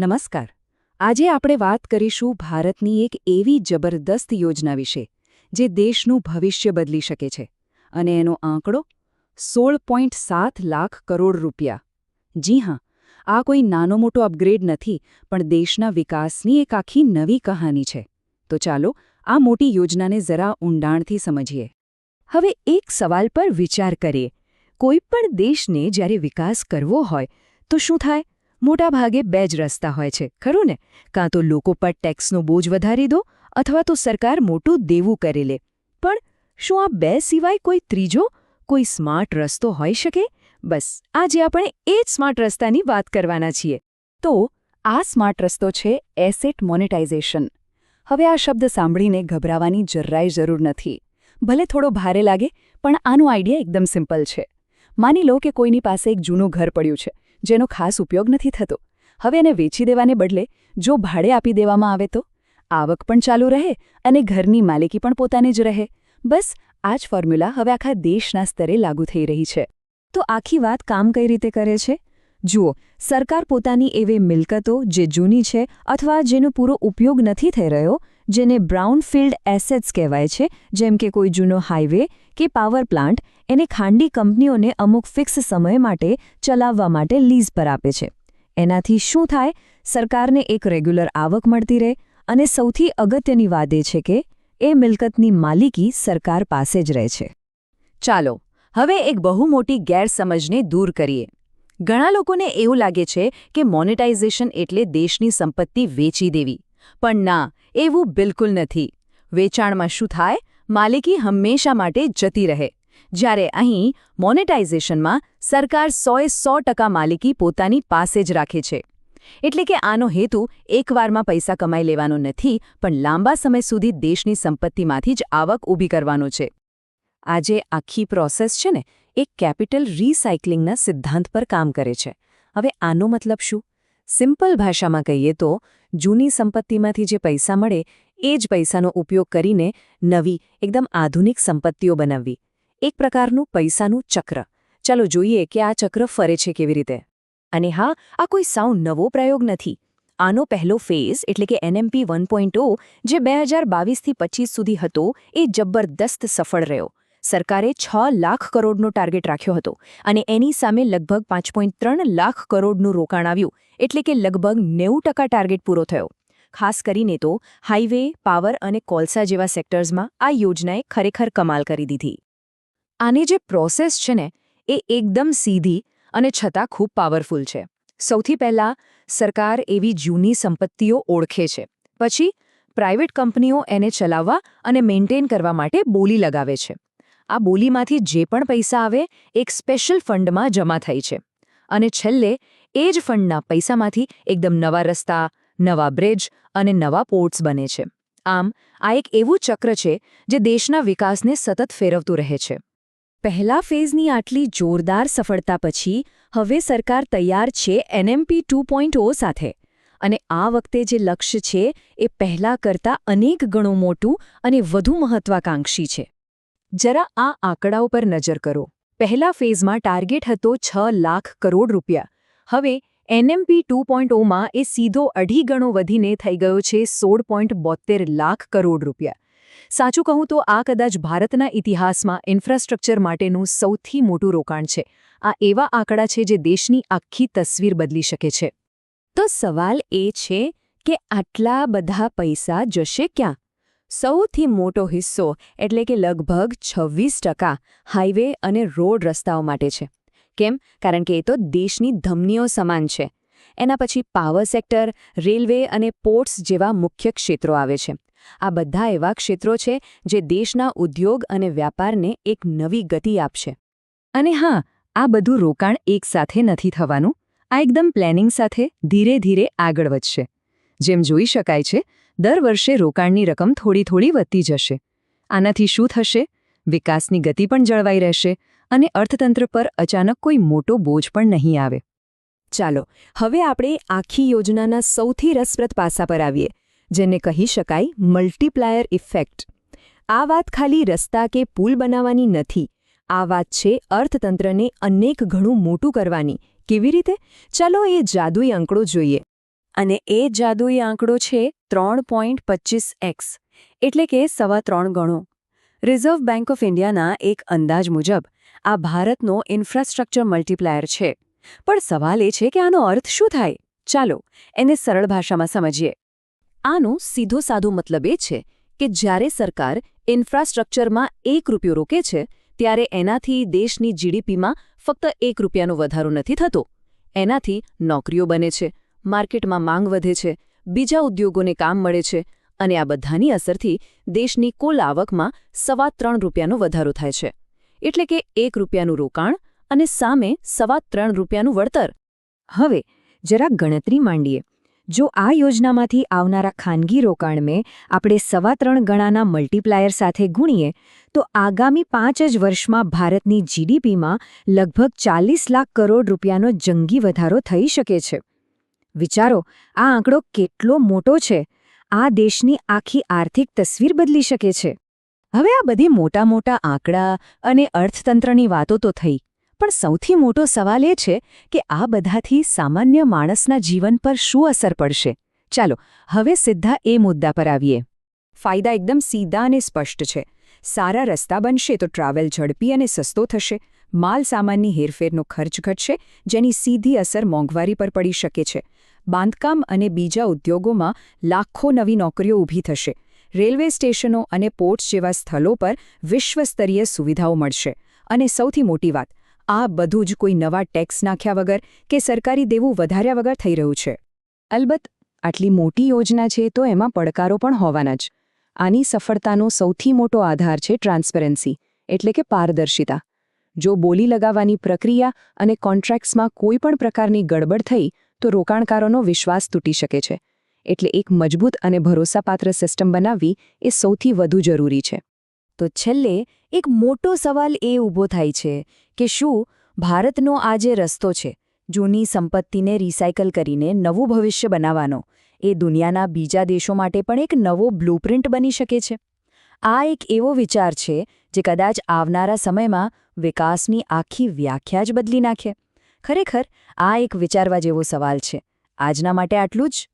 નમસ્કાર. આજે આપણે વાત કરીશું ભારતની એક એવી જબરદસ્ત યોજના વિશે જે દેશનું ભવિષ્ય બદલી શકે છે અને એનો આંકડો 16.7 લાખ કરોડ રૂપિયા. જી હા, આ કોઈ નાનો મોટો અપગ્રેડ નથી, પણ દેશના વિકાસની એક આખી નવી કહાની છે. તો ચાલો આ મોટી યોજનાને જરા ઊંડાણથી સમજીએ. હવે એક સવાલ પર વિચાર કરીએ. કોઈ પણ દેશને જ્યારે વિકાસ કરવો હોય તો શું થાય? મોટાભાગે બે જ રસ્તા હોય છે, ખરું ને? કાં તો લોકો પર ટેક્સનો બોજ વધારી દો અથવા તો સરકાર મોટું દેવું કરી લે. પણ શું આ બે સિવાય કોઈ ત્રીજો, કોઈ સ્માર્ટ રસ્તો હોઈ શકે? બસ આજે આપણે એ જ સ્માર્ટ રસ્તાની વાત કરવાના છીએ. તો આ સ્માર્ટ રસ્તો છે એસેટ મોનેટાઇઝેશન. હવે આ શબ્દ સાંભળીને ગભરાવાની જરાય જરૂર નથી. ભલે થોડો ભારે લાગે, પણ આનો આઈડિયા એકદમ સિમ્પલ છે. માની લો કે કોઈની પાસે એક જૂનું ઘર પડ્યું છે જેનો ખાસ ઉપયોગ નથી થતો. હવે એને વેચી દેવાને બદલે જો ભાડે આપી દેવામાં આવે તો આવક પણ ચાલુ રહે અને ઘરની માલિકી પણ પોતાની જ રહે. બસ આ જ ફોર્મ્યુલા હવે આખા દેશના સ્તરે લાગુ થઈ રહી છે. તો આખી વાત કામ કઈ રીતે કરે છે? જુઓ, સરકાર પોતાની એવી મિલકતો જે જૂની છે અથવા જેનો પૂરો ઉપયોગ નથી થઈ રહ્યો, જેને બ્રાઉનફિલ્ડ એસેટ્સ કહેવાય છે, જેમ કે કોઈ જૂનો હાઇવે કે પાવર પ્લાન્ટ, એને ખાનગી કંપનીઓને અમુક ફિક્સ સમય માટે ચલાવવા માટે લીઝ પર આપે છે. એનાથી શું થાય? સરકારને એક રેગ્યુલર આવક મળતી રહે અને સૌથી અગત્યની વાત એ છે કે એ મિલકતની માલિકી સરકાર પાસે જ રહે છે. ચાલો હવે એક બહુ મોટી ગેરસમજને દૂર કરીએ. ઘણા લોકોને એવું લાગે છે કે મોનેટાઇઝેશન એટલે દેશની સંપત્તિ વેચી દેવી. પણ ના, એવું બિલકુલ નથી. વેચાણમાં શું થાય? માલિકી હંમેશા માટે જતી રહે. જ્યારે અહીં મોનેટાઇઝેશનમાં સરકાર 100% માલિકી પોતાની પાસે જ રાખે છે. એટલે કે આનો હેતુ એકવારમાં પૈસા કમાઈ લેવાનો નથી, પણ લાંબા સમય સુધી દેશની સંપત્તિમાંથી જ આવક ઊભી કરવાનો છે. આ જે આખી પ્રોસેસ છે ને, એ કેપિટલ રિસાયકલિંગના સિદ્ધાંત પર કામ કરે છે. હવે આનો મતલબ શું? સિમ્પલ ભાષામાં કહીએ તો જૂની સંપત્તિમાંથી જે પૈસા મળે એ જ પૈસાનો ઉપયોગ કરીને નવી, એકદમ આધુનિક સંપત્તિઓ બનાવવી. એક પ્રકારનું પૈસાનું ચક્ર. ચાલો જોઈએ કે આ ચક્ર ફરે છે કેવી રીતે. અને હા, આ કોઈ સાવ નવો પ્રયોગ નથી. આનો પહેલો ફેઝ એટલે કે NMP 1.0 જે 2022થી 25 સુધી હતો, એ જબરદસ્ત સફળ રહ્યો. સરકારે 6 લાખ કરોડનો ટાર્ગેટ રાખ્યો હતો અને એની સામે લગભગ 5.3 લાખ કરોડનું રોકાણ આવ્યું, એટલે કે લગભગ 90% ટાર્ગેટ પૂરો થયો. ખાસ કરીને તો હાઇવે, પાવર અને કોલસા જેવા સેક્ટર્સમાં આ યોજનાએ ખરેખર કમાલ કરી દીધી. આની જે પ્રોસેસ છે ને, એ એકદમ સીધી અને છતાં ખૂબ પાવરફુલ છે. સૌથી પહેલાં સરકાર એવી જૂની સંપત્તિઓ ઓળખે છે. પછી પ્રાઇવેટ કંપનીઓ એને ચલાવવા અને મેન્ટેન કરવા માટે બોલી લગાવે છે. આ બોલીમાંથી જે પણ પૈસા આવે એક સ્પેશિયલ ફંડમાં જમા થાય છે. અને છેલ્લે એ જ ફંડના પૈસામાંથી એકદમ નવા રસ્તા, નવા બ્રિજ અને નવા પોર્ટ્સ બને છે. આમ આ એક એવું ચક્ર છે જે દેશના વિકાસને સતત ફેરવતું રહે છે. પહેલા ફેઝની આટલી જોરદાર સફળતા પછી હવે સરકાર તૈયાર છે NMP 2.0 સાથે. અને આ વખતે જે લક્ષ્ય છે એ પહેલા કરતાં અનેક ગણું મોટું અને વધુ મહત્વાકાંક્ષી છે. જરા આ આંકડાઓ પર નજર કરો. પહેલા ફેઝમાં ટાર્ગેટ હતો 6 લાખ કરોડ રૂપિયા. હવે NMP 2.0માં એ સીધો 2.5 ગણો વધીને થઈ ગયો છે 16.72 લાખ કરોડ રૂપિયા. સાચું કહું તો આ કદાચ ભારતના ઇતિહાસમાં ઇન્ફ્રાસ્ટ્રક્ચર માટેનું સૌથી મોટું રોકાણ છે. આ એવા આંકડા છે જે દેશની આખી તસવીર બદલી શકે છે. તો સવાલ એ છે કે આટલા બધા પૈસા જશે ક્યાં? સૌથી મોટો હિસ્સો એટલે કે લગભગ 26% હાઇવે અને રોડ રસ્તાઓ માટે છે. કેમ? કારણ કે એ તો દેશની ધમનીઓ સમાન છે. એના પછી પાવર સેક્ટર, રેલવે અને પોર્ટ્સ જેવા મુખ્ય ક્ષેત્રો આવે છે. આ બધા એવા ક્ષેત્રો છે જે દેશના ઉદ્યોગ અને વ્યાપારને એક નવી ગતિ આપશે. અને હા, આ બધું રોકાણ એકસાથે નથી થવાનું. આ એકદમ પ્લાનિંગ સાથે ધીરે ધીરે આગળ વધશે. જેમ જોઈ શકાય છે, દર વર્ષે રોકાણની રકમ થોડી થોડી વધતી જશે. આનાથી શું થશે? વિકાસની ગતિ પણ જળવાઈ રહેશે અને અર્થતંત્ર પર અચાનક કોઈ મોટો બોજ પણ નહીં આવે. ચાલો હવે આપણે આખી યોજનાના સૌથી રસપ્રદ પાસા પર આવીએ, જેને કહી શકાય મલ્ટીપ્લાયર ઇફેક્ટ. આ વાત ખાલી રસ્તા કે પુલ બનાવવાની નથી. આ વાત છે અર્થતંત્રને અનેક ગણું મોટું કરવાની. કેવી રીતે? ચાલો એ જાદુઈ આંકડો જોઈએ. અને એ જાદુઈ આંકડો છે 3.25x, એટલે કે 3.25 ગણો. રિઝર્વ બેંક ઓફ ઇન્ડિયાના એક અંદાજ મુજબ આ ભારતનો ઇન્ફ્રાસ્ટ્રક્ચર મલ્ટીપ્લાયર છે. પણ સવાલ એ છે કે આનો અર્થ શું થાય? ચાલો એને સરળ ભાષામાં સમજીએ. આનો સીધો સાધો મતલબ એ છે કે જ્યારે સરકાર ઇન્ફ્રાસ્ટ્રક્ચરમાં ₹1 રોકે છે ત્યારે એનાથી દેશની જીડીપીમાં ફક્ત ₹1નો વધારો નથી થતો. એનાથી નોકરીઓ બને છે, માર્કેટમાં માંગ વધે છે, બીજા ઉદ્યોગોને કામ મળે છે અને આ બધાની અસરથી દેશની કુલ આવકમાં ₹3.25નો વધારો થાય છે. એટલે કે ₹1નું રોકાણ અને સામે ₹3.25નું વળતર. હવે જરા ગણતરી માંડીએ. જો આ યોજનામાંથી આવનારા ખાનગી રોકાણને આપણે 3.25 ગણાના મલ્ટીપ્લાયર સાથે ગુણીએ તો આગામી 5 જ વર્ષમાં ભારતની જીડીપીમાં લગભગ 40 લાખ કરોડ રૂપિયાનો જંગી વધારો થઈ શકે છે. વિચારો, આ આંકડો કેટલો મોટો છે! આ દેશની આખી આર્થિક તસવીર બદલી શકે છે. હવે આ બધી મોટા મોટા આંકડા અને અર્થતંત્રની વાતો તો થઈ, પણ સૌથી મોટો સવાલ એ છે કે આ બધાથી સામાન્ય માણસના જીવન પર શું અસર પડશે? ચાલો હવે સીધા એ મુદ્દા પર આવીએ. ફાયદા એકદમ સીધા અને સ્પષ્ટ છે. સારા રસ્તા બનશે તો ટ્રાવેલ ઝડપી અને સસ્તો થશે, માલ સામાનની હેરફેરનો ખર્ચ ઘટશે, જેની સીધી અસર મોંઘવારી પર પડી શકે છે. બાંધકામ અને બીજા ઉદ્યોગોમાં લાખો નવી નોકરીઓ ઊભી થશે. રેલવે સ્ટેશનો અને પોર્ટ્સ જેવા સ્થળો પર વિશ્વસ્તરીય સુવિધાઓ મળશે. અને સૌથી મોટી વાત, આ બધું જ કોઈ નવા ટેક્સ નાખ્યા વગર કે સરકારી દેવું વધાર્યા વગર થઈ રહ્યું છે. અલબત્ત આટલી મોટી યોજના છે તો એમાં પડકારો પણ હોવાના જ. આની સફળતાનો સૌથી મોટો આધાર છે ટ્રાન્સપરન્સી, એટલે કે પારદર્શિતા. જો બોલી લગાવવાની પ્રક્રિયા અને કોન્ટ્રાક્ટ્સમાં કોઈ પણ પ્રકારની ગડબડ થઈ તો રોકાણકારોનો વિશ્વાસ તૂટી શકે છે. એટલે એક મજબૂત અને ભરોસાપાત્ર સિસ્ટમ બનાવવી એ સૌથી વધુ જરૂરી છે. તો છેલ્લે એક મોટો સવાલ એ ઊભો થાય છે કે શું ભારતનો આ જે રસ્તો છે, જૂની સંપત્તિને રિસાયકલ કરીને નવું ભવિષ્ય બનાવવાનો, એ દુનિયાના બીજા દેશો માટે પણ એક નવો બ્લુપ્રિન્ટ બની શકે છે? આ એક એવો વિચાર છે જે કદાચ આવનારા સમયમાં વિકાસની આખી વ્યાખ્યા જ બદલી નાખે. ખરેખર આ એક વિચારવા જેવો સવાલ છે. આજના માટે આટલું જ.